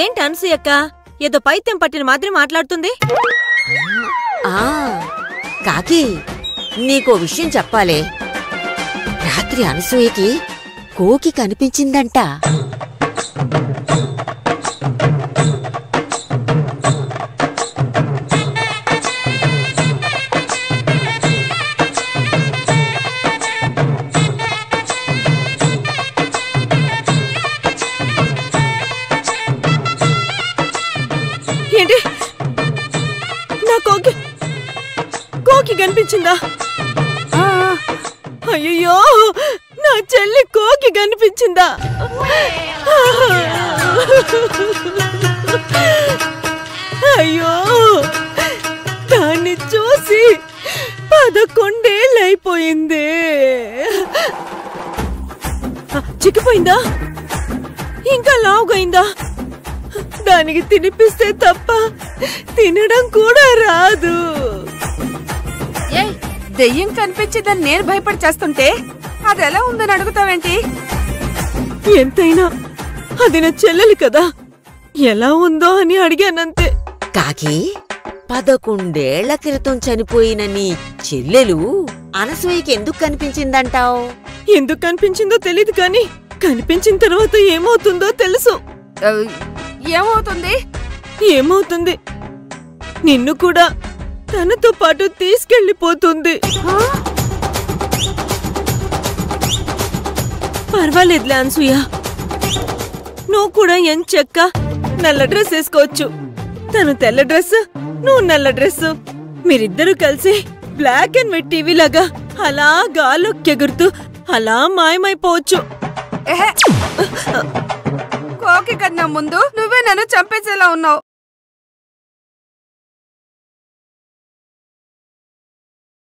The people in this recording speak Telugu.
ఏంటి అనసూయక్క ఏదో పైత్యం పట్టిన మాదిరి మాట్లాడుతుంది? కాకి నీకో విషయం చెప్పాలే. రాత్రి అనసూయకి కోకి కనిపించిందంట. ఏంటి? నా కోకి కనిపించిందా? అయ్యో, నా చెల్లి కోకి కనిపించిందా? అయ్యో, దాన్ని చూసి 11 ఏళ్ళైపోయింది. చిక్కిపోయిందా? ఇంకా లావుగైందా? దానికి తినిపిస్తే తప్ప తినడం కూడా రాదు. దెయ్యం కనిపించిందని నేను భయపడి చేస్తుంటే అదెలా ఉందని అడుగుతావేంటి? ఎంతైనా అది నా చెల్లెలి కదా, ఎలా ఉందో అని అడిగానంతే. కాకి 11 ఏళ్ల క్రితం చనిపోయిన నీ చెల్లెలు అనసూయకి ఎందుకు కనిపించిందంటావు? ఎందుకు కనిపించిందో తెలీదు కానీ కనిపించిన తర్వాత ఏమవుతుందో తెలుసు. ఏమవుతుంది? ఏమవుతుంది? నిన్ను కూడా తనతో పాటు తీసుకెళ్లిపోతుంది. పర్వాలేదులే అనసూయ, నువ్వు కూడా ఎంచక్క నల్ల డ్రెస్ వేసుకోవచ్చు. తను తెల్ల డ్రెస్, నువ్వు నల్ల డ్రెస్, మీరిద్దరూ కలిసి బ్లాక్ అండ్ వైట్ టీవీ లాగా అలా గాల్లోకి ఎగురుతూ అలా మాయమైపోవచ్చు. కోకి కన్నా ముందు నువ్వే నన్ను చంపేసేలా ఉన్నావు.